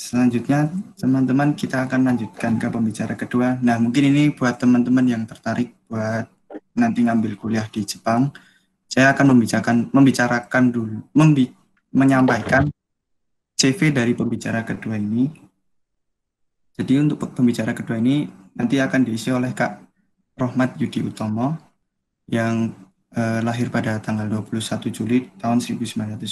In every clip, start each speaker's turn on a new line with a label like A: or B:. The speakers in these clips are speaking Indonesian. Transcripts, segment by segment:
A: selanjutnya teman-teman kita akan lanjutkan ke pembicara kedua. Nah, mungkin ini buat teman-teman yang tertarik buat nanti ngambil kuliah di Jepang, saya akan membicarakan dulu, menyampaikan CV dari pembicara kedua ini. Jadi untuk pembicara kedua ini nanti akan diisi oleh Kak Rohmat Yudi Utomo yang lahir pada tanggal 21 Juli tahun 1992.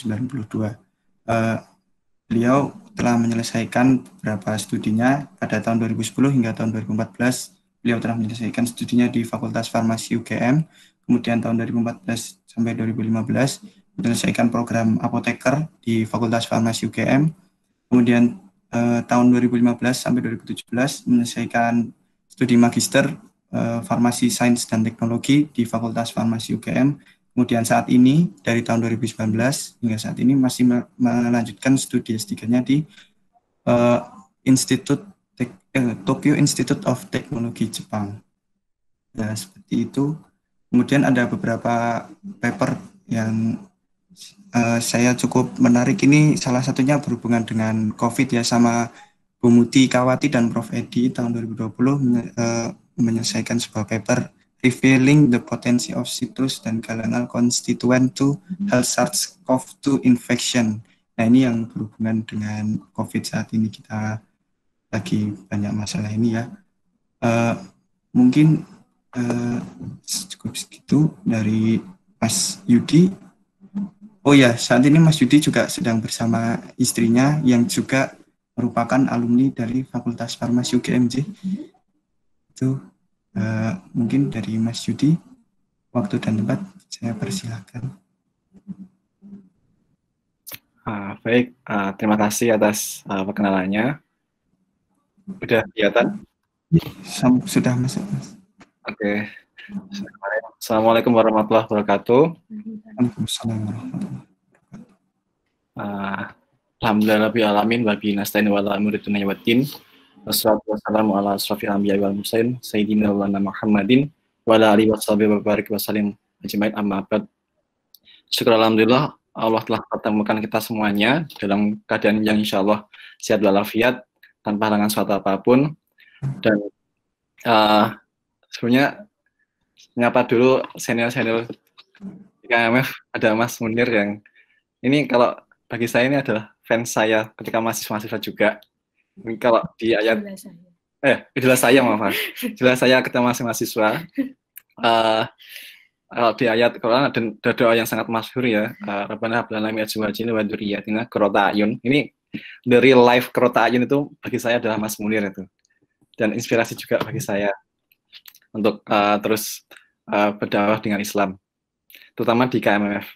A: Beliau telah menyelesaikan beberapa studinya pada tahun 2010 hingga tahun 2014. Beliau telah menyelesaikan studinya di Fakultas Farmasi UGM, kemudian tahun 2014 sampai 2015 menyelesaikan program apoteker di Fakultas Farmasi UGM, kemudian tahun 2015 sampai 2017 menyelesaikan studi magister Farmasi Sains dan Teknologi di Fakultas Farmasi UGM. Kemudian saat ini, dari tahun 2019 hingga saat ini masih melanjutkan studi S3-nya di Tokyo Institute of Technology Jepang. Ya, seperti itu. Kemudian ada beberapa paper yang saya cukup menarik. Ini salah satunya berhubungan dengan COVID ya, sama Bu Muti Kawati dan Prof. Edi tahun 2020 menyelesaikan sebuah paper revealing the potency of citrus dan galangal constituent to health SARS-CoV-2 infection. Nah, ini yang berhubungan dengan COVID saat ini, kita lagi banyak masalah ini ya. Mungkin cukup segitu dari Mas Yudi. Oh ya, saat ini Mas Yudi juga sedang bersama istrinya yang juga merupakan alumni dari Fakultas Farmasi UGMJ. Itu mungkin dari Mas Yudi. Waktu dan tempat saya persilakan.
B: Baik, terima kasih atas perkenalannya. Sudah kelihatan?
A: Sudah masuk, Mas.
B: Oke. Assalamualaikum warahmatullahi wabarakatuh.
A: Waalaikumsalam warahmatullahi wabarakatuh.
B: Alhamdulillahirabbil alamin wa bihi nasta'in wa ala umuri dunya waddin. Wassalatu wassalamu ala asrofil anbiya'i wal mursalin sayyidina wa Muhammadin wa ala alihi washabihi wa barik wa salim ajmain amma ba'd. Syukur alhamdulillah Allah telah pertemukan kita semuanya dalam keadaan yang insyaallah sehat walafiat tanpa halangan suatu apapun. Dan sebenarnya nyapa dulu senior-senior di KMF, ada Mas Munir yang ini kalau bagi saya ini adalah fans saya ketika mahasiswa juga. Ini kalau di ayat idola saya maaf. Idola saya ketika masih mahasiswa. Kalau di ayat Quran ada doa yang sangat masyhur ya. Rabbana hab lana min azwajina wa dzurriyyatina qurrata a'yun. Ini the real life qurrata a'yun itu bagi saya adalah Mas Munir itu. Dan inspirasi juga bagi saya untuk terus berdakwah dengan Islam, terutama di KMF.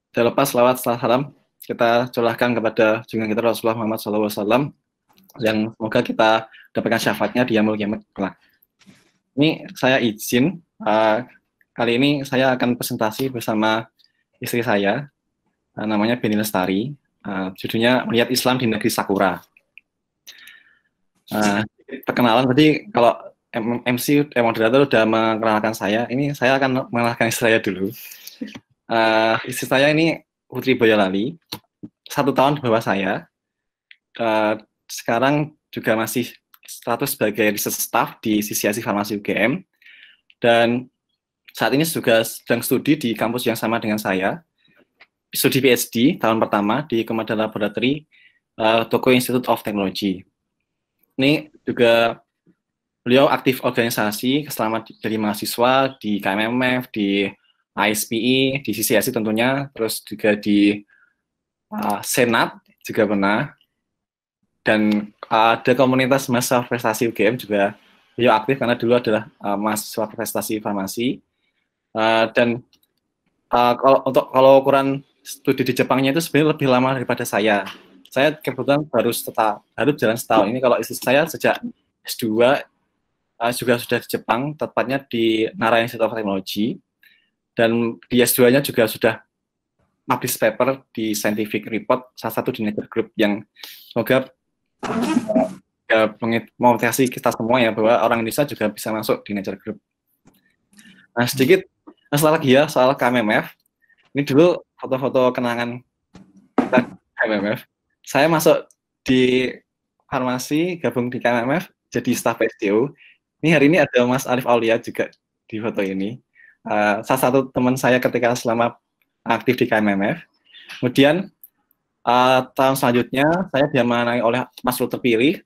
B: Dan lepas selawat salam kita curahkan kepada junjungan kita Rasulullah Muhammad SAW yang semoga kita dapatkan syafaatnya di yaumul qiyamah kelak. Ini saya izin kali ini saya akan presentasi bersama istri saya, namanya Beni Lestari. Judulnya Melihat Islam di Negeri Sakura. Perkenalan tadi kalau MC moderator udah mengenalkan saya, ini saya akan mengenalkan istri saya dulu. Istri saya ini Putri Boyolali, 1 tahun di bawah saya. Sekarang juga masih status sebagai research staff di CCIC Farmasi UGM, dan saat ini juga sedang studi di kampus yang sama dengan saya, studi PhD tahun pertama di Komodo Laboratory Tokyo Institute of Technology. Ini juga beliau aktif organisasi selama dari mahasiswa di KMMF, di ISPI, di CCIC tentunya, terus juga di Senat juga pernah, dan ada komunitas mahasiswa prestasi UGM juga beliau aktif karena dulu adalah mahasiswa prestasi farmasi. Dan kalau ukuran studi di Jepangnya itu sebenarnya lebih lama daripada saya. Saya kebetulan baru jalan setahun. Ini kalau istri saya sejak S2 juga sudah di Jepang, tepatnya di Nara Institute of Technology, dan di S2-nya juga sudah publish paper di Scientific Report, salah satu di Nature Group, yang semoga memotivasi kita semua ya, bahwa orang Indonesia juga bisa masuk di Nature Group. Nah, sedikit masalah lagi ya soal KMMF. Ini dulu foto-foto kenangan kita KMMF. saya masuk di farmasi, gabung di KMF, jadi staf SDO. Ini hari ini ada Mas Arif Aulia juga di foto ini. Salah satu teman saya ketika selama aktif di KMF. Kemudian tahun selanjutnya saya diamanai oleh Mas terpilih,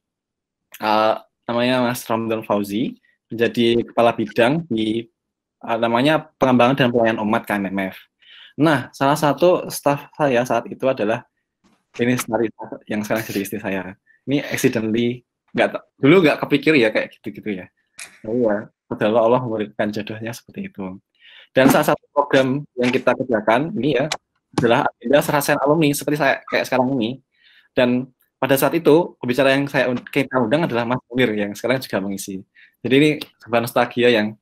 B: namanya Mas Ramdan Fauzi, menjadi kepala bidang di namanya pengembangan dan pelayanan umat KMF. Nah, salah satu staf saya saat itu adalah ini yang sekarang jadi istri saya. Ini accidentally dulu nggak kepikir ya kayak gitu-gitu ya. Iya, padahal Allah memberikan jodohnya seperti itu. Dan salah satu program yang kita kerjakan ini ya adalah agenda serasian alumni seperti saya kayak sekarang ini. Dan pada saat itu pembicara yang kita undang adalah Mas Munir yang sekarang juga mengisi. Jadi ini sebuah nostalgia yang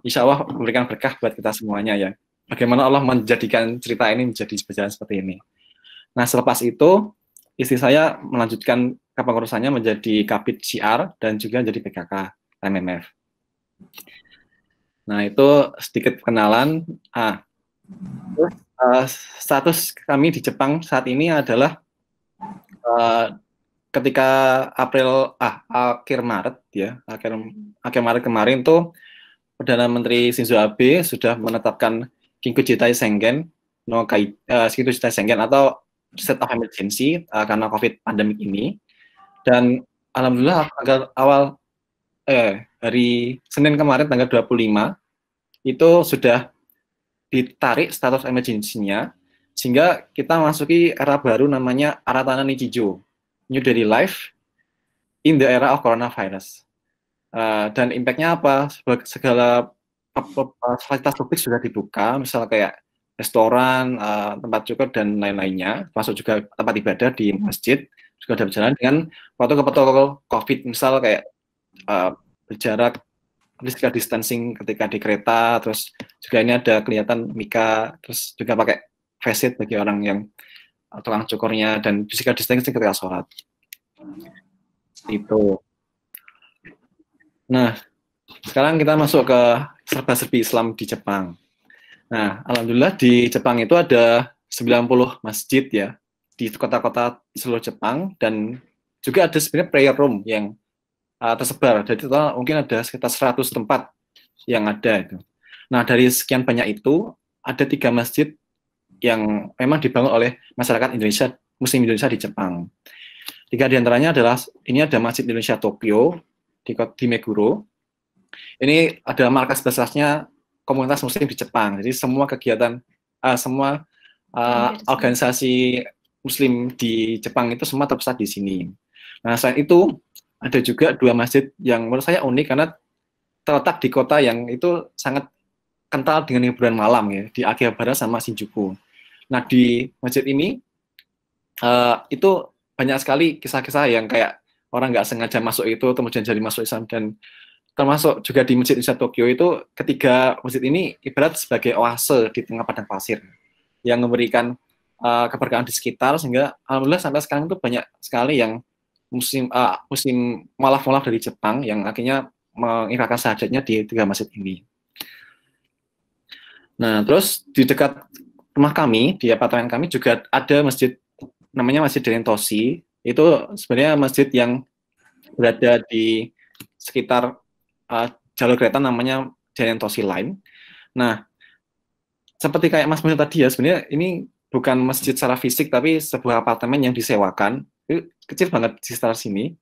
B: insya Allah memberikan berkah buat kita semuanya ya. Bagaimana Allah menjadikan cerita ini menjadi berjalan seperti ini. Nah, selepas itu, istri saya melanjutkan kepengurusannya menjadi Kabid CR dan juga menjadi PKK MMF. Nah, itu sedikit perkenalan. Status kami di Jepang saat ini adalah ketika akhir Maret ya, akhir Maret kemarin tuh Perdana Menteri Shinzo Abe sudah menetapkan Kinkujitai Sengen Kinkujitai Sengen atau state of emergency karena COVID pandemik ini. Dan alhamdulillah hari Senin kemarin tanggal 25 itu sudah ditarik status emergency-nya sehingga kita masuki era baru namanya Aratana Nichijo, New Daily Life in the era of coronavirus. Dan impact-nya apa? Segala fasilitas publik sudah dibuka, misalnya kayak restoran, tempat cukur, dan lain-lainnya, masuk juga tempat ibadah di masjid, juga ada berjalan dengan protokol COVID, misal kayak berjarak, physical distancing ketika di kereta, terus juga ini ada kelihatan mika, terus juga pakai face shield bagi orang yang tukang cukurnya, dan physical distancing ketika sholat. Itu. Nah, sekarang kita masuk ke serba-serbi Islam di Jepang. Nah, alhamdulillah di Jepang itu ada 90 masjid ya di kota-kota di seluruh Jepang, dan juga ada sebenarnya prayer room yang tersebar. Jadi total mungkin ada sekitar 100 tempat yang ada itu. Nah, dari sekian banyak itu ada 3 masjid yang memang dibangun oleh masyarakat Indonesia, Muslim Indonesia di Jepang. 3 diantaranya adalah ini ada Masjid Indonesia Tokyo di Meguro. Ini ada markas besarnya komunitas Muslim di Jepang. Jadi semua kegiatan, semua organisasi Muslim di Jepang itu semua terpusat di sini. Nah, selain itu ada juga 2 masjid yang menurut saya unik karena terletak di kota yang itu sangat kental dengan hiburan malam ya, di Akihabara sama Shinjuku. Nah, di masjid ini itu banyak sekali kisah-kisah yang kayak orang nggak sengaja masuk itu kemudian jadi masuk Islam, dan termasuk juga di Masjid Indonesia Tokyo itu ketiga masjid ini ibarat sebagai oase di tengah padang pasir yang memberikan keberkahan di sekitar, sehingga alhamdulillah sampai sekarang itu banyak sekali yang muslim mualaf-mualaf dari Jepang yang akhirnya mengikrarkan syahadatnya di 3 masjid ini. Nah, terus di dekat rumah kami, di apartemen kami juga ada masjid namanya Masjid Dentoshi. Itu sebenarnya masjid yang berada di sekitar jalur kereta namanya Dentoshi Line. Nah, seperti kayak Mas Munir tadi ya, sebenarnya ini bukan masjid secara fisik, tapi sebuah apartemen yang disewakan. Itu kecil banget di sekitar sini.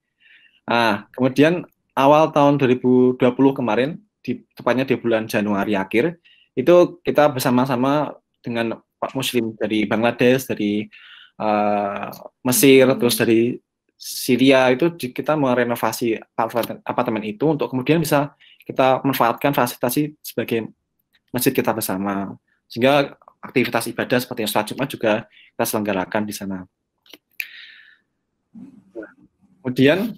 B: Kemudian awal tahun 2020 kemarin, tepatnya di bulan Januari akhir, itu kita bersama-sama dengan Pak Muslim dari Bangladesh, dari Mesir, terus dari Syria, itu kita merenovasi apartemen itu untuk kemudian bisa kita manfaatkan fasilitasi sebagai masjid kita bersama, sehingga aktivitas ibadah seperti yang sholat Jumat juga kita selenggarakan di sana. Kemudian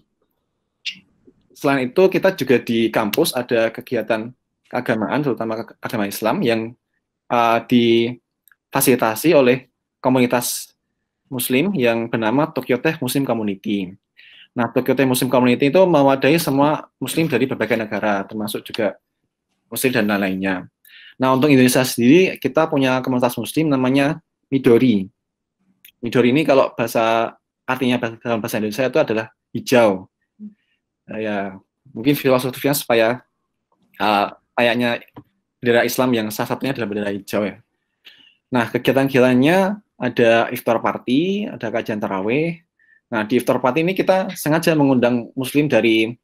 B: selain itu kita juga di kampus ada kegiatan keagamaan, terutama agama Islam yang difasilitasi oleh komunitas Muslim yang bernama Tokyo Tech Muslim Community. Nah, Tokyo Tech Muslim Community itu mewadahi semua Muslim dari berbagai negara, termasuk juga Muslim dan lain-lainnya. Nah, untuk Indonesia sendiri, kita punya komunitas Muslim namanya Midori. Midori ini kalau artinya dalam bahasa Indonesia itu adalah hijau. Ya, mungkin filosofinya supaya kayaknya bendera Islam yang salah satunya adalah bendera hijau ya. Nah, kegiatan-kegiatannya ada iftar party, ada kajian tarawih. Nah, di iftar party ini kita sengaja mengundang muslim dari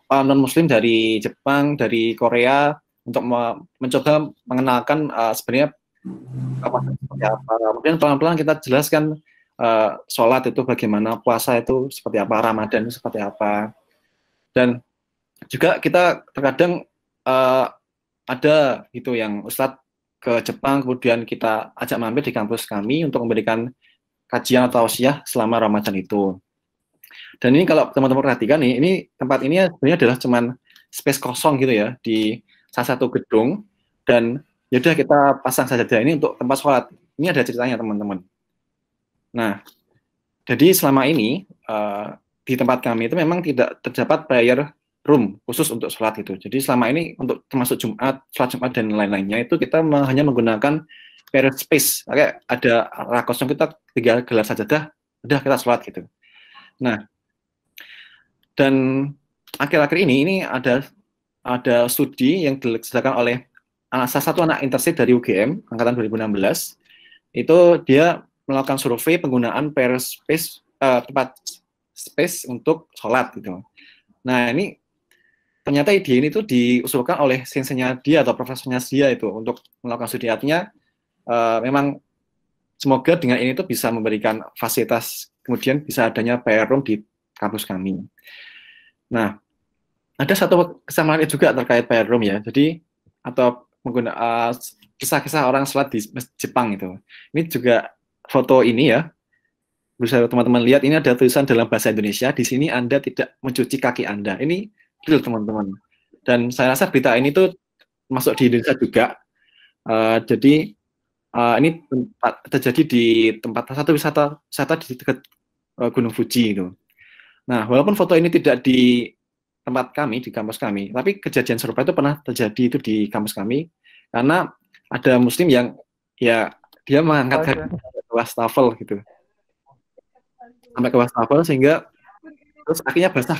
B: non-muslim dari Jepang, dari Korea untuk mencoba mengenalkan sebenarnya apa seperti apa. Kemudian pelan-pelan kita jelaskan sholat itu bagaimana, puasa itu seperti apa, Ramadan itu seperti apa. Dan juga kita terkadang ada gitu yang Ustadz ke Jepang, kemudian kita ajak mampir di kampus kami untuk memberikan kajian atau tausiah selama Ramadan itu. Dan ini kalau teman-teman perhatikan nih, ini tempat ini sebenarnya adalah cuman space kosong gitu ya di salah satu gedung, dan yaudah kita pasang sajadah ini untuk tempat sholat. Ini ada ceritanya teman-teman. Nah, jadi selama ini di tempat kami itu memang tidak terdapat prayer room khusus untuk sholat itu. Jadi selama ini untuk termasuk Jumat, sholat Jumat dan lain-lainnya itu kita hanya menggunakan prayer space. Kayak ada rak kosong, kita tinggal gelar sajadah, udah kita sholat gitu. Nah, dan akhir-akhir ini ada studi yang dilaksanakan oleh salah satu anak interstate dari UGM angkatan 2016. Itu dia melakukan survei penggunaan prayer space, tempat space untuk sholat gitu. Nah, ini ternyata ide ini tuh diusulkan oleh sensenya dia atau profesornya dia itu untuk melakukan studi. Artinya memang semoga dengan ini tuh bisa memberikan fasilitas, kemudian bisa adanya prayer room di kampus kami. Nah, ada satu kesamaan juga terkait prayer room ya. Jadi atau menggunakan kisah-kisah orang sholat di Jepang itu. Ini juga foto ini ya. Bisa teman-teman lihat, ini ada tulisan dalam bahasa Indonesia. Di sini Anda tidak mencuci kaki Anda. Ini real teman-teman. Dan saya rasa berita ini tuh masuk di Indonesia juga. Jadi ini terjadi di tempat satu wisata di dekat Gunung Fuji itu. Nah, walaupun foto ini tidak di tempat kami, di kampus kami, tapi kejadian serupa itu pernah terjadi itu di kampus kami, karena ada muslim yang ya dia mengangkat ke wastafel gitu, sampai ke wastafel sehingga terus akhirnya basah.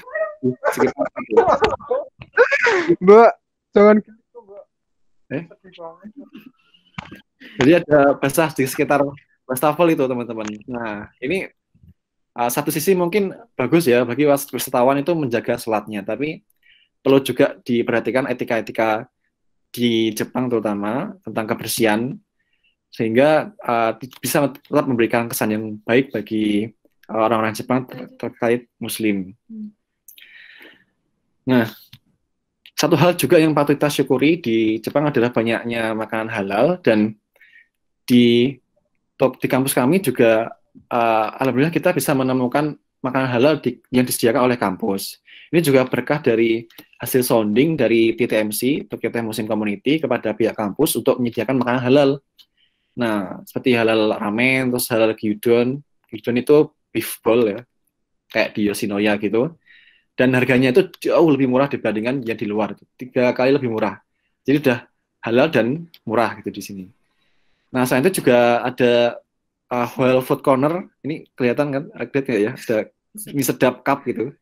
C: Mbak, jangan gitu, Mbak.
B: Jadi ada basah di sekitar wastafel itu teman-teman. Nah, ini satu sisi mungkin bagus ya bagi wisatawan itu menjaga sholatnya, tapi perlu juga diperhatikan etika-etika di Jepang terutama tentang kebersihan, sehingga bisa tetap memberikan kesan yang baik bagi orang-orang Jepang terkait Muslim. Nah, satu hal juga yang patut kita syukuri di Jepang adalah banyaknya makanan halal, dan di kampus kami juga alhamdulillah kita bisa menemukan makanan halal yang disediakan oleh kampus. Ini juga berkah dari hasil sounding dari TTMC, Tokyo Muslim Community, kepada pihak kampus untuk menyediakan makanan halal. Nah, seperti halal ramen, terus halal gyudon. Gyudon itu beef bowl ya, kayak di Yoshinoya gitu. Dan harganya itu jauh lebih murah dibandingkan yang di luar, 3 kali lebih murah. Jadi udah halal dan murah gitu di sini. Nah, selain itu juga ada Whole Food Corner, ini kelihatan kan, update nggak ya? Ada mie sedap cup gitu,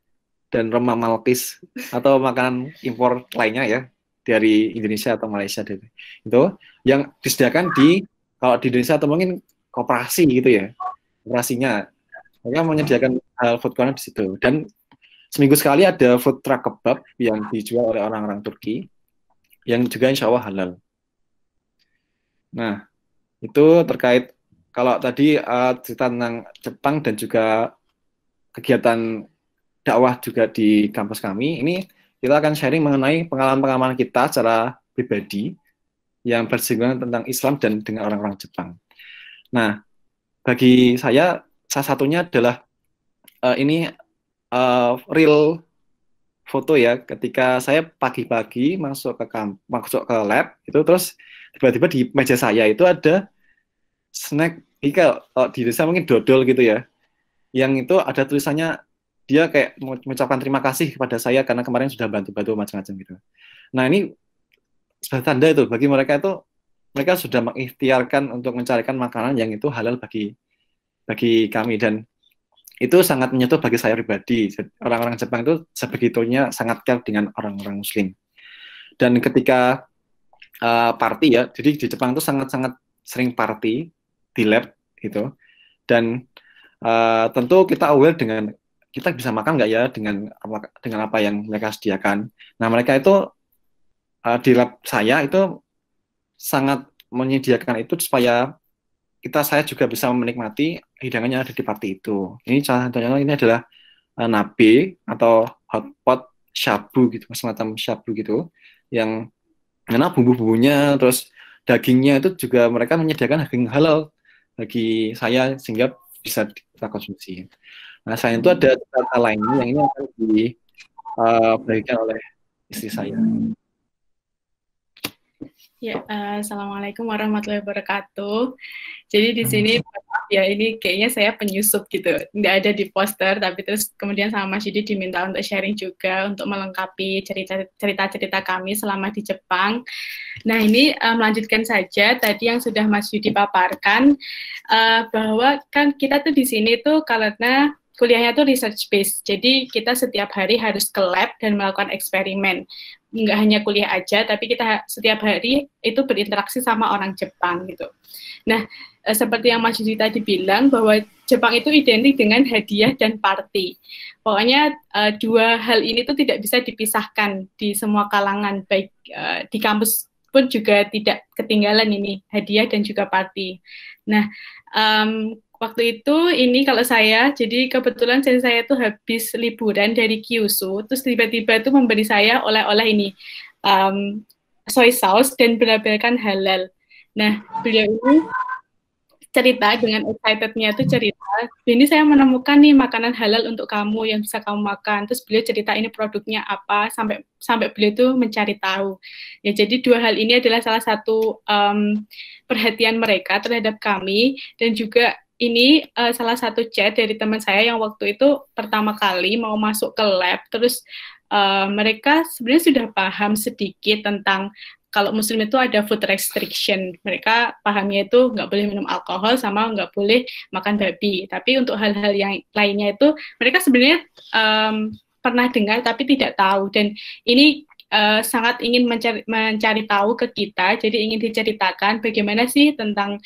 B: dan remah Malkis atau makanan impor lainnya ya dari Indonesia atau Malaysia itu yang disediakan kalau di Indonesia atau mungkin koperasi gitu ya, koperasinya mereka menyediakan food corner di situ. Dan seminggu sekali ada food truck kebab yang dijual oleh orang-orang Turki yang juga insya Allah halal. Nah, itu terkait kalau tadi cerita tentang Jepang dan juga kegiatan dakwah juga di kampus kami, ini kita akan sharing mengenai pengalaman-pengalaman kita secara pribadi yang bersinggungan tentang Islam dan dengan orang-orang Jepang. Nah, bagi saya salah satunya adalah ini real foto ya, ketika saya pagi-pagi masuk ke lab itu, terus tiba-tiba di meja saya itu ada snack, kalau di desa mungkin dodol gitu ya, yang itu ada tulisannya dia kayak mengucapkan terima kasih kepada saya karena kemarin sudah bantu-bantu macam-macam gitu. Nah, ini sebagai tanda itu bagi mereka itu mereka sudah mengikhtiarkan untuk mencarikan makanan yang itu halal bagi kami, dan itu sangat menyentuh bagi saya pribadi. Orang-orang Jepang itu sebegitunya sangat care dengan orang-orang Muslim. Dan ketika party ya, jadi di Jepang itu sangat-sangat sering party di lab gitu. Dan tentu kita aware dengan kita bisa makan nggak ya dengan apa yang mereka sediakan. Nah, mereka itu di lab saya itu sangat menyediakan itu supaya saya juga bisa menikmati hidangannya ada di party itu. Ini contohnya ini adalah nabe atau hotpot shabu gitu, semacam shabu gitu, yang karena bumbu-bumbunya terus dagingnya itu juga mereka menyediakan daging halal bagi saya sehingga bisa kita konsumsi. Nah, selain itu ada cara lainnya yang ini akan diberikan oleh istri saya.
D: Ya, assalamualaikum warahmatullahi wabarakatuh. Jadi di sini ya ini kayaknya saya penyusup gitu, nggak ada di poster, tapi terus kemudian sama Mas Yudi diminta untuk sharing juga untuk melengkapi cerita-cerita kami selama di Jepang. Nah ini melanjutkan saja tadi yang sudah Mas Yudi paparkan, bahwa kan kita tuh di sini tuh karena kuliahnya tuh research based, jadi kita setiap hari harus ke lab dan melakukan eksperimen. Nggak hanya kuliah aja, tapi kita setiap hari itu berinteraksi sama orang Jepang gitu. Nah, seperti yang Mas Yudi tadi bilang bahwa Jepang itu identik dengan hadiah dan party. Pokoknya dua hal ini tuh tidak bisa dipisahkan di semua kalangan, baik di kampus pun juga tidak ketinggalan ini hadiah dan juga party. Nah, waktu itu ini kalau saya, jadi kebetulan saya tuh habis liburan dari Kyushu, terus tiba-tiba tuh memberi saya oleh-oleh ini, soy sauce dan benar-benar halal. Nah, beliau ini cerita dengan excited-nya tuh cerita, ini saya menemukan nih makanan halal untuk kamu yang bisa kamu makan. Terus beliau cerita ini produknya apa, sampai beliau tuh mencari tahu. Ya, jadi dua hal ini adalah salah satu perhatian mereka terhadap kami, dan juga ini salah satu chat dari teman saya yang waktu itu pertama kali mau masuk ke lab, terus mereka sebenarnya sudah paham sedikit tentang kalau Muslim itu ada food restriction. Mereka pahamnya itu nggak boleh minum alkohol sama nggak boleh makan babi. Tapi untuk hal-hal yang lainnya itu mereka sebenarnya pernah dengar tapi tidak tahu. Dan ini sangat ingin mencari tahu ke kita, jadi ingin diceritakan bagaimana sih tentang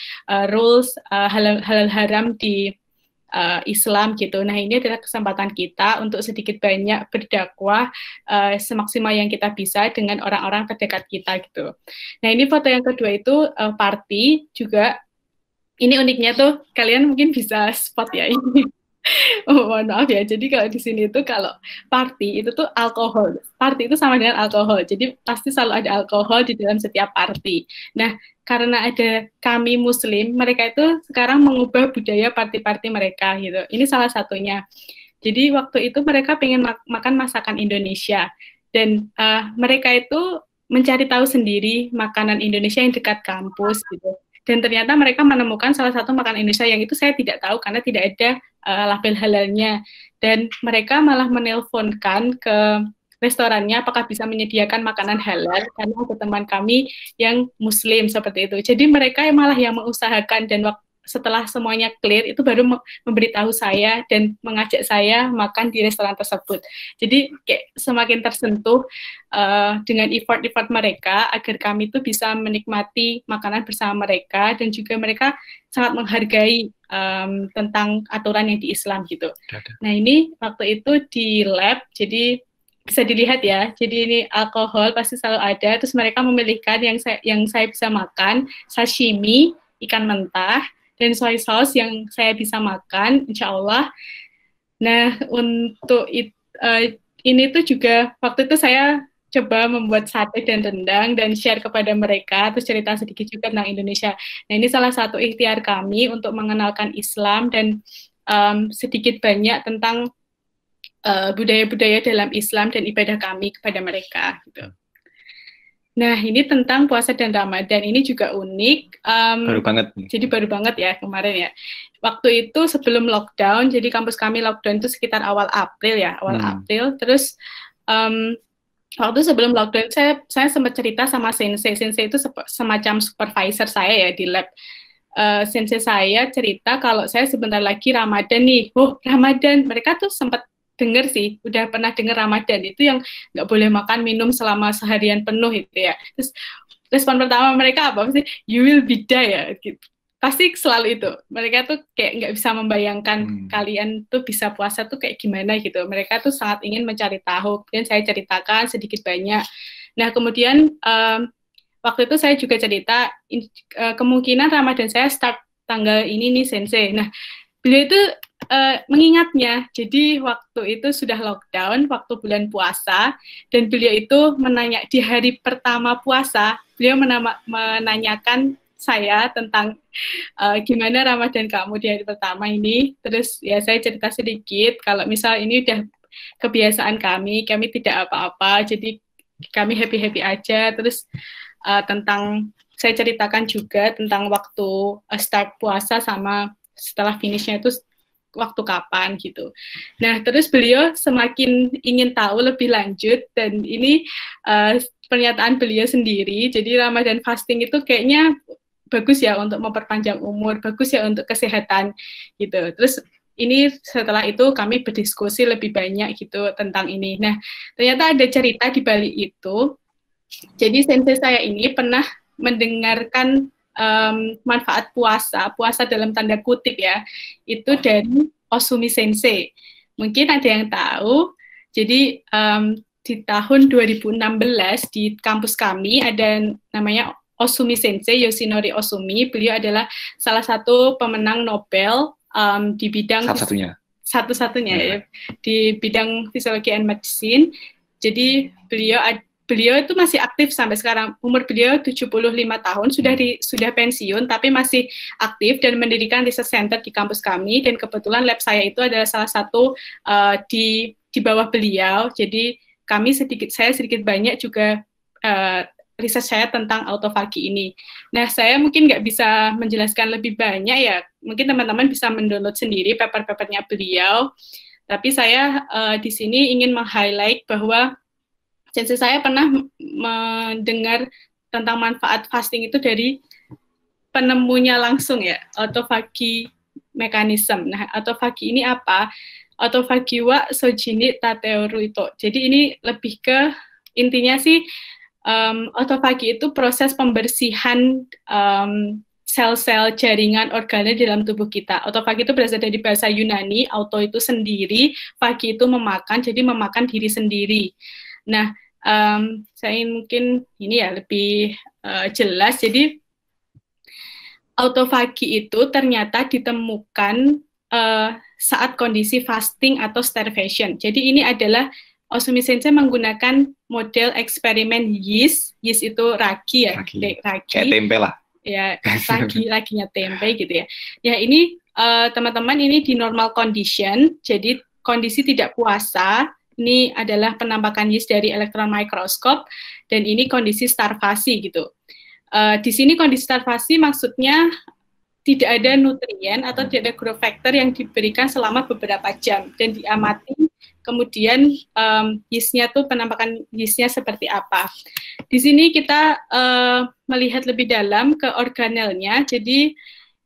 D: rules halal haram di Islam gitu. Nah, ini adalah kesempatan kita untuk sedikit banyak berdakwah semaksimal yang kita bisa dengan orang-orang terdekat kita gitu. Nah, ini foto yang kedua itu party juga. Ini uniknya tuh kalian mungkin bisa spot ya ini. Oh, mohon maaf ya. Jadi kalau di sini tuh kalau party itu tuh alkohol. Party itu sama dengan alkohol. Jadi pasti selalu ada alkohol di dalam setiap party. Nah, karena ada kami Muslim, mereka itu sekarang mengubah budaya party-party mereka gitu. Ini salah satunya. Jadi waktu itu mereka pengen makan masakan Indonesia, dan mereka itu mencari tahu sendiri makanan Indonesia yang dekat kampus gitu. Dan ternyata mereka menemukan salah satu makanan Indonesia yang itu saya tidak tahu karena tidak ada label halalnya. Dan mereka malah menelponkan ke restorannya apakah bisa menyediakan makanan halal karena ada teman kami yang Muslim seperti itu. Jadi mereka malah yang mengusahakan, dan setelah semuanya clear itu baru memberitahu saya dan mengajak saya makan di restoran tersebut. Jadi kayak semakin tersentuh dengan effort-effort mereka agar kami tuh bisa menikmati makanan bersama mereka, dan juga mereka sangat menghargai tentang aturan yang di Islam gitu. Nah, ini waktu itu di lab, jadi bisa dilihat ya. Jadi ini alkohol pasti selalu ada. Terus mereka memilihkan yang saya bisa makan, sashimi, ikan mentah, dan soy sauce yang saya bisa makan, insya Allah. Nah, untuk ini tuh juga waktu itu saya coba membuat sate dan rendang dan share kepada mereka, terus cerita sedikit juga tentang Indonesia. Nah, ini salah satu ikhtiar kami untuk mengenalkan Islam dan sedikit banyak tentang budaya-budaya dalam Islam dan ibadah kami kepada mereka gitu. Nah, ini tentang puasa dan Ramadan. Ini juga unik.
B: Baru banget.
D: Jadi baru banget ya kemarin ya. Waktu itu sebelum lockdown, jadi kampus kami lockdown itu sekitar awal April ya, April. Terus waktu sebelum lockdown saya sempat cerita sama sensei. Sensei itu semacam supervisor saya ya di lab. Sensei saya cerita kalau saya sebentar lagi Ramadan nih. Oh, Ramadan. Mereka tuh sempat dengar sih, udah pernah dengar Ramadan itu yang nggak boleh makan minum selama seharian penuh itu ya. Terus respon pertama mereka apa sih? You will be die ya. Gitu. Pasti selalu itu. Mereka tuh kayak nggak bisa membayangkan kalian tuh bisa puasa tuh kayak gimana gitu. Mereka tuh sangat ingin mencari tahu. Kemudian saya ceritakan sedikit banyak. Nah, kemudian waktu itu saya juga cerita kemungkinan Ramadan saya start tanggal ini nih Sensei. Nah, beliau itu mengingatnya. Jadi waktu itu sudah lockdown, waktu bulan puasa, dan beliau itu menanya di hari pertama puasa, beliau menanyakan saya tentang gimana Ramadan kamu di hari pertama ini. Terus ya saya cerita sedikit kalau misal ini udah kebiasaan kami tidak apa-apa, jadi kami happy-happy aja. Terus tentang saya ceritakan juga tentang waktu start puasa sama setelah finishnya itu waktu kapan gitu. Nah, terus beliau semakin ingin tahu lebih lanjut dan ini pernyataan beliau sendiri. Jadi Ramadan fasting itu kayaknya bagus ya untuk memperpanjang umur, bagus ya untuk kesehatan gitu. Terus ini setelah itu kami berdiskusi lebih banyak gitu tentang ini. Nah, ternyata ada cerita di balik itu. Jadi sensei saya ini pernah mendengarkan manfaat puasa dalam tanda kutip ya, itu dari Osumi Sensei. Mungkin ada yang tahu. Jadi di tahun 2016 di kampus kami ada namanya Osumi Sensei, Yoshinori Osumi. Beliau adalah salah satu pemenang Nobel di bidang satu-satunya ya, di bidang fisiologi and medicine. Jadi beliau itu masih aktif sampai sekarang. Umur beliau 75 tahun, sudah pensiun tapi masih aktif dan mendirikan research center di kampus kami, dan kebetulan lab saya itu adalah salah satu di bawah beliau. Jadi saya sedikit banyak juga riset saya tentang autofagi ini. Nah, saya mungkin nggak bisa menjelaskan lebih banyak ya. Mungkin teman-teman bisa mendownload sendiri paper-papernya beliau. Tapi saya di sini ingin meng-highlight bahwa sensei saya pernah mendengar tentang manfaat fasting itu dari penemunya langsung ya, autofagi mekanisme. Nah, autofagi ini apa? Autofagi wa sojini tateoru itu. Jadi ini lebih ke intinya sih autofagi itu proses pembersihan sel-sel jaringan organel dalam tubuh kita. Autofagi itu berasal dari bahasa Yunani, auto itu sendiri, fagi itu memakan, jadi memakan diri sendiri. Nah, saya mungkin ini ya lebih jelas. Jadi autofagi itu ternyata ditemukan saat kondisi fasting atau starvation. Jadi ini adalah Osumi Sensei menggunakan model eksperimen yeast itu ragi ya, ragi.
B: Kayak tempe lah.
D: Ya, raginya tempe gitu ya. Ya ini teman-teman ini di normal condition, jadi kondisi tidak puasa. Ini adalah penampakan yeast dari elektron mikroskop, dan ini kondisi starvasi gitu. Di sini kondisi starvasi maksudnya tidak ada nutrien atau tidak ada growth factor yang diberikan selama beberapa jam, dan diamati kemudian yeast-nya tuh penampakan yeast-nya seperti apa. Di sini kita melihat lebih dalam ke organelnya. Jadi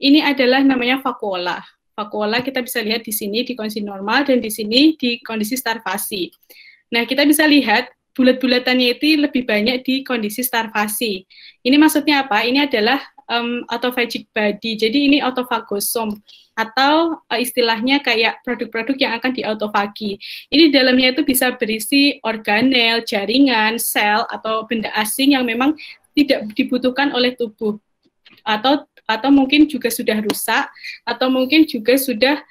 D: ini adalah namanya vakuola. Vakuola kita bisa lihat di sini di kondisi normal dan di sini di kondisi starvasi. Nah, kita bisa lihat bulat-bulatannya itu lebih banyak di kondisi starvasi. Ini maksudnya apa? Ini adalah autophagic body. Jadi ini autofagosom atau istilahnya kayak produk-produk yang akan diautofagi. Ini dalamnya itu bisa berisi organel, jaringan, sel atau benda asing yang memang tidak dibutuhkan oleh tubuh, atau mungkin juga sudah rusak, atau mungkin juga sudah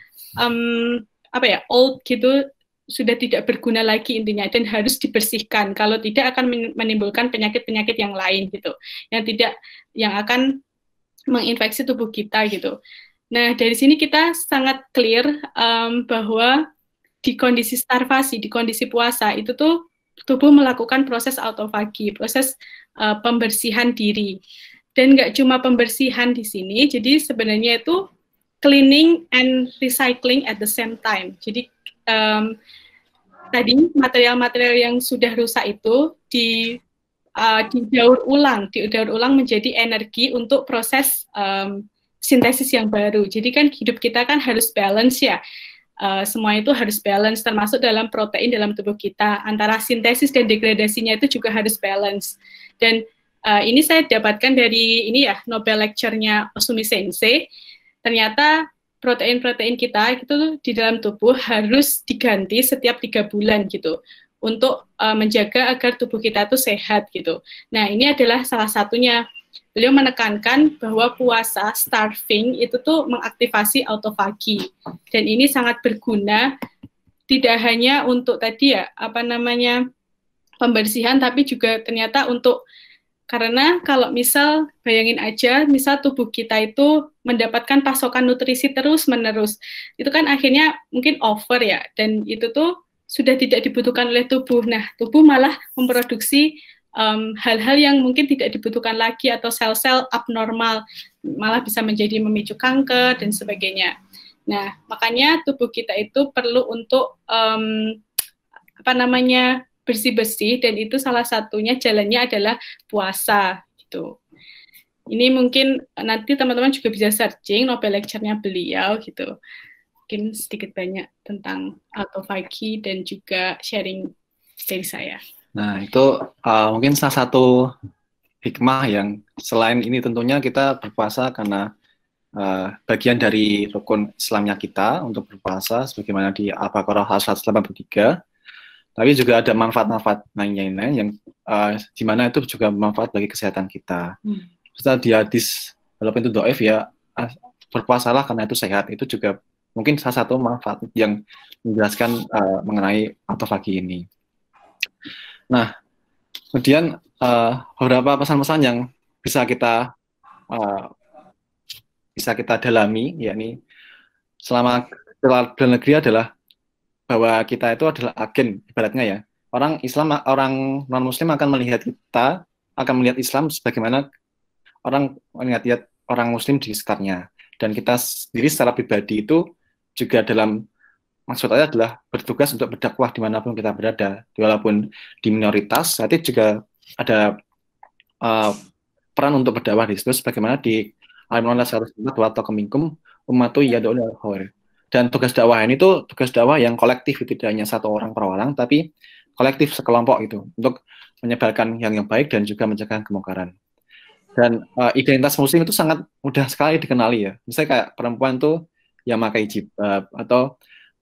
D: old gitu, sudah tidak berguna lagi intinya, dan harus dibersihkan. Kalau tidak akan menimbulkan penyakit-penyakit yang lain gitu, yang akan menginfeksi tubuh kita gitu. Nah, dari sini kita sangat clear bahwa di kondisi starvasi, di kondisi puasa, itu tuh tubuh melakukan proses autofagi, proses pembersihan diri. Dan nggak cuma pembersihan di sini, jadi sebenarnya itu cleaning and recycling at the same time. Jadi tadi material-material yang sudah rusak itu didaur ulang menjadi energi untuk proses sintesis yang baru. Jadi kan hidup kita kan harus balance ya. Semua itu harus balance, termasuk dalam protein dalam tubuh kita. Antara sintesis dan degradasinya itu juga harus balance. Dan ini saya dapatkan dari ini ya, Nobel lecture-nya Osumi Sensei. Ternyata protein-protein kita itu di dalam tubuh harus diganti setiap 3 bulan gitu, untuk menjaga agar tubuh kita itu sehat gitu. Nah, ini adalah salah satunya. Beliau menekankan bahwa puasa, starving, itu tuh mengaktifasi autofagi. Dan ini sangat berguna, tidak hanya untuk tadi ya, pembersihan, tapi juga ternyata untuk, karena kalau misal, bayangin aja, misal tubuh kita itu mendapatkan pasokan nutrisi terus-menerus, itu kan akhirnya mungkin over ya, dan itu tuh sudah tidak dibutuhkan oleh tubuh. Nah, tubuh malah memproduksi hal-hal yang mungkin tidak dibutuhkan lagi, atau sel-sel abnormal, malah bisa menjadi memicu kanker dan sebagainya. Nah, makanya tubuh kita itu perlu untuk bersih-bersih, dan itu salah satunya jalannya adalah puasa gitu. Ini mungkin nanti teman-teman juga bisa searching Nobel lecture-nya beliau gitu. Mungkin sedikit banyak tentang autofagi dan juga sharing dari saya.
B: Nah, itu mungkin salah satu hikmah yang selain ini tentunya kita berpuasa karena bagian dari rukun Islamnya kita untuk berpuasa, sebagaimana di Al-Baqarah 183, tapi juga ada manfaat-manfaat lainnya yang di mana itu juga bermanfaat bagi kesehatan kita. Setelah di hadis, walaupun itu dhaif ya, berpuasalah karena itu sehat, itu juga mungkin salah satu manfaat yang menjelaskan mengenai autofagi ini. Nah, kemudian beberapa pesan-pesan yang bisa kita dalami, yakni selama dalam negeri adalah bahwa kita itu adalah agen, ibaratnya ya. Orang Islam, orang non-Muslim akan melihat kita, akan melihat Islam sebagaimana orang melihat orang Muslim di sekitarnya. Dan kita sendiri secara pribadi itu juga dalam maksudnya adalah bertugas untuk berdakwah dimanapun kita berada, walaupun di minoritas, nanti juga ada peran untuk berdakwah di situ, sebagaimana di Al-Imran 104 atau keminkum ummatu yad'un ilal khair. Dan tugas dakwah ini tuh tugas dakwah yang kolektif, tidak hanya satu orang per orang, tapi kolektif sekelompok itu untuk menyebarkan yang baik dan juga mencegah kemungkaran. Dan identitas Muslim itu sangat mudah sekali dikenali ya. Misalnya kayak perempuan tuh yang pakai jilbab, atau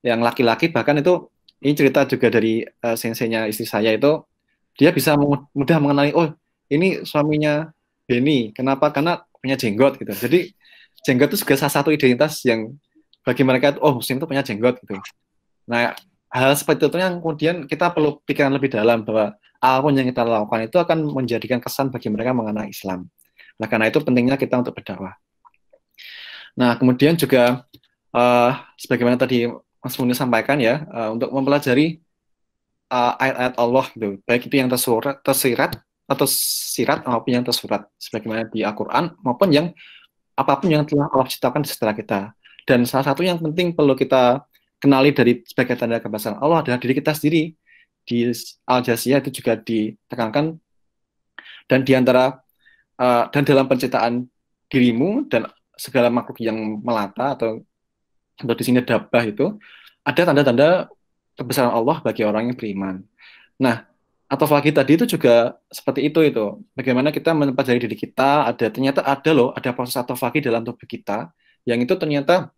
B: yang laki-laki bahkan itu, ini cerita juga dari senseinya istri saya itu, dia bisa mudah mengenali, oh ini suaminya Beni, kenapa? Karena punya jenggot gitu. Jadi jenggot itu juga salah satu identitas yang bagi mereka, oh Muslim itu punya jenggot gitu. Nah, hal seperti itu yang kemudian kita perlu pikiran lebih dalam, bahwa apapun yang kita lakukan itu akan menjadikan kesan bagi mereka mengenai Islam. Nah, karena itu pentingnya kita untuk berdakwah. Nah, kemudian juga sebagaimana tadi Mas Muni sampaikan ya, untuk mempelajari ayat-ayat Allah gitu, baik itu yang tersirat atau sirat maupun yang tersurat, sebagaimana di Al-Quran maupun yang apapun yang telah Allah ciptakan setelah kita. Dan salah satu yang penting perlu kita kenali dari sebagai tanda kebesaran Allah adalah diri kita sendiri. Di Al-Jasiyah itu juga ditekankan, dan diantara dan dalam penciptaan dirimu dan segala makhluk yang melata, atau di sini dabah, itu ada tanda-tanda kebesaran Allah bagi orang yang beriman. Nah, autofagi tadi itu juga seperti itu. Bagaimana kita mempelajari diri kita, ternyata ada proses autofagi dalam tubuh kita, yang itu ternyata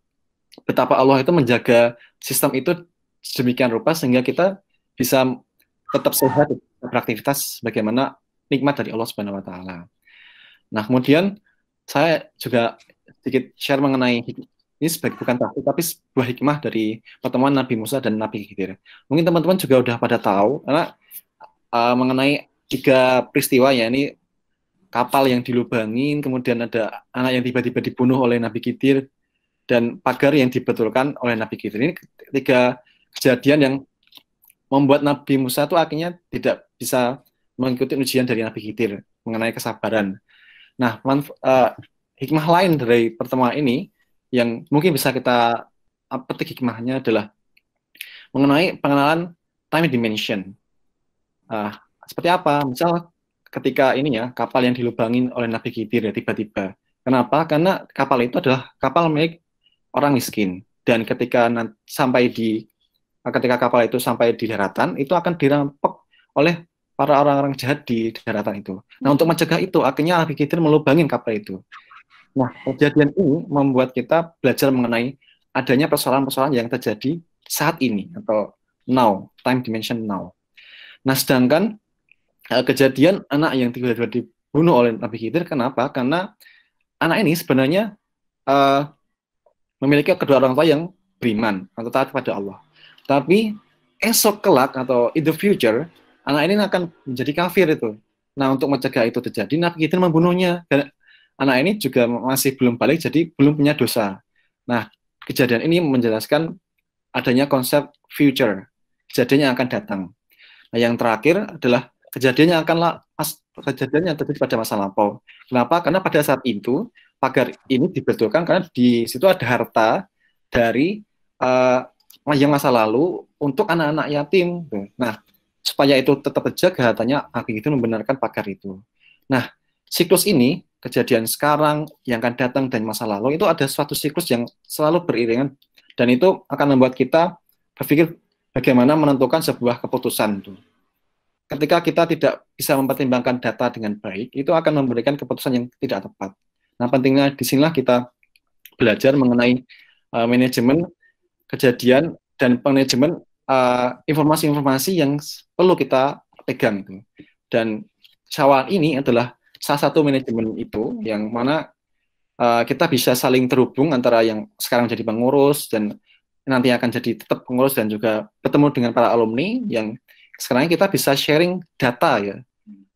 B: betapa Allah itu menjaga sistem itu sedemikian rupa sehingga kita bisa tetap sehat, beraktivitas bagaimana nikmat dari Allah Subhanahu wa taala. Nah, kemudian saya juga sedikit share mengenai ini sebagai bukan taktik, tapi sebuah hikmah dari pertemuan Nabi Musa dan Nabi Khidir. Mungkin teman-teman juga udah pada tahu, karena mengenai 3 peristiwa ya, ini kapal yang dilubangin, kemudian ada anak yang tiba-tiba dibunuh oleh Nabi Khidir, dan pagar yang dibetulkan oleh Nabi Khidir. Ini 3 kejadian yang membuat Nabi Musa itu akhirnya tidak bisa mengikuti ujian dari Nabi Khidir mengenai kesabaran. Nah, hikmah lain dari pertemuan ini yang mungkin bisa kita petik hikmahnya adalah mengenai pengenalan time dimension. Seperti apa? Misal ketika ini ya, kapal yang dilubangin oleh Nabi Khidir ya tiba-tiba. Kenapa? Karena kapal itu adalah kapal milik orang miskin. Dan ketika ketika kapal itu sampai di daratan, itu akan dirampok oleh para orang-orang jahat di daratan itu. Nah, untuk mencegah itu, akhirnya Nabi Khidir melubangin kapal itu. Nah, kejadian ini membuat kita belajar mengenai adanya persoalan-persoalan yang terjadi saat ini, atau now, time dimension now. Nah, sedangkan kejadian anak yang tiba-tiba dibunuh oleh Nabi Khidir, kenapa? Karena anak ini sebenarnya memiliki kedua orang tua yang beriman atau taat kepada Allah. Tapi esok kelak atau in the future, anak ini akan menjadi kafir itu. Nah, untuk mencegah itu terjadi, Nabi Khidir membunuhnya. Dan anak ini juga masih belum balik, jadi belum punya dosa. Nah, kejadian ini menjelaskan adanya konsep future, kejadian yang akan datang. Nah, yang terakhir adalah kejadian yang terjadi pada masa lampau. Kenapa? Karena pada saat itu pagar ini dibetulkan karena di situ ada harta dari yang masa lalu untuk anak-anak yatim. Nah, supaya itu tetap terjaga, hartanya Nabi itu membenarkan pagar itu. Nah, siklus ini, kejadian sekarang, yang akan datang, dan masa lalu, itu ada suatu siklus yang selalu beriringan, dan itu akan membuat kita berpikir bagaimana menentukan sebuah keputusan. Ketika kita tidak bisa mempertimbangkan data dengan baik, itu akan memberikan keputusan yang tidak tepat. Nah, pentingnya disinilah kita belajar mengenai manajemen kejadian dan manajemen informasi-informasi yang perlu kita pegang. Dan syawal ini adalah salah satu manajemen itu, yang mana kita bisa saling terhubung antara yang sekarang jadi pengurus dan nanti akan jadi tetap pengurus, dan juga bertemu dengan para alumni yang sekarang kita bisa sharing data ya.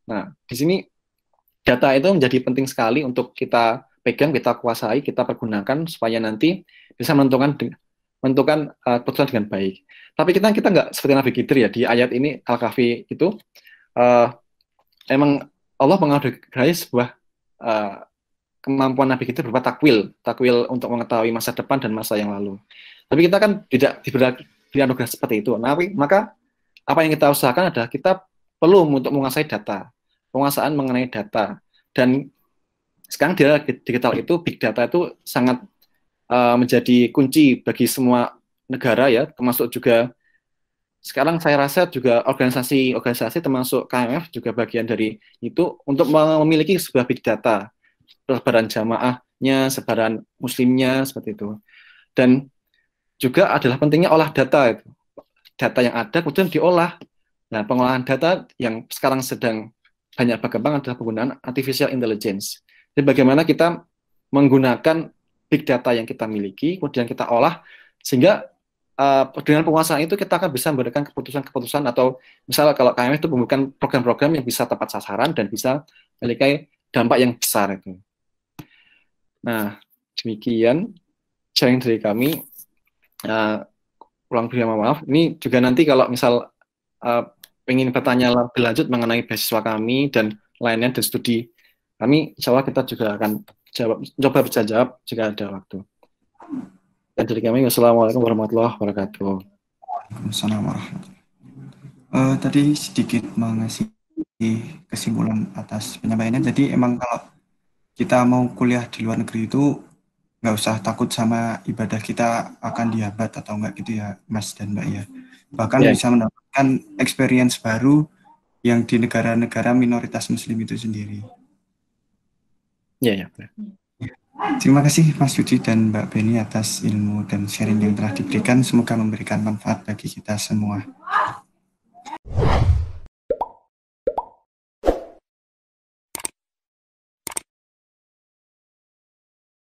B: Nah, di sini data itu menjadi penting sekali untuk kita pegang, kita kuasai, kita pergunakan supaya nanti bisa menentukan keputusan dengan baik. Tapi kita nggak seperti Nabi Khidir ya, di ayat ini Al-Kahfi itu emang Allah menganugerahai sebuah kemampuan Nabi Khidir berupa takwil untuk mengetahui masa depan dan masa yang lalu. Tapi kita kan tidak diberi anugerah seperti itu. Nah, maka apa yang kita usahakan adalah kita perlu untuk menguasai data, penguasaan mengenai data. Dan sekarang di digital itu, big data itu sangat menjadi kunci bagi semua negara ya, termasuk juga sekarang saya rasa juga organisasi termasuk KMF juga bagian dari itu, untuk memiliki sebuah big data, sebaran jamaahnya, sebaran muslimnya, seperti itu. Dan juga adalah pentingnya olah data itu. Data yang ada kemudian diolah. Nah, pengolahan data yang sekarang sedang banyak berkembang adalah penggunaan artificial intelligence. Jadi bagaimana kita menggunakan big data yang kita miliki, kemudian kita olah, sehingga dengan penguasaan itu kita akan bisa memberikan keputusan-keputusan, atau misalnya kalau KMF itu memberikan program-program yang bisa tepat sasaran dan bisa memiliki dampak yang besar itu. Nah, demikian sharing dari kami. Ulang maaf. Ini juga nanti kalau misal ingin bertanya lebih lanjut mengenai beasiswa kami dan lainnya dan studi kami, insya Allah kita juga akan coba bisa jawab jika ada waktu. Dan dari kami, wassalamualaikum warahmatullahi wabarakatuh.
A: Waalaikumsalam warahmatullahi wabarakatuh. Tadi sedikit mengasih kesimpulan atas penyampaiannya. Jadi emang kalau kita mau kuliah di luar negeri itu nggak usah takut sama ibadah kita akan dihambat atau enggak gitu ya, Mas dan Mbak ya. Bahkan bisa mendapatkan experience baru yang di negara-negara minoritas Muslim itu sendiri.
B: Ya.
A: Terima kasih Mas Yudi dan Mbak Beni atas ilmu dan sharing yang telah diberikan. Semoga memberikan manfaat bagi kita semua.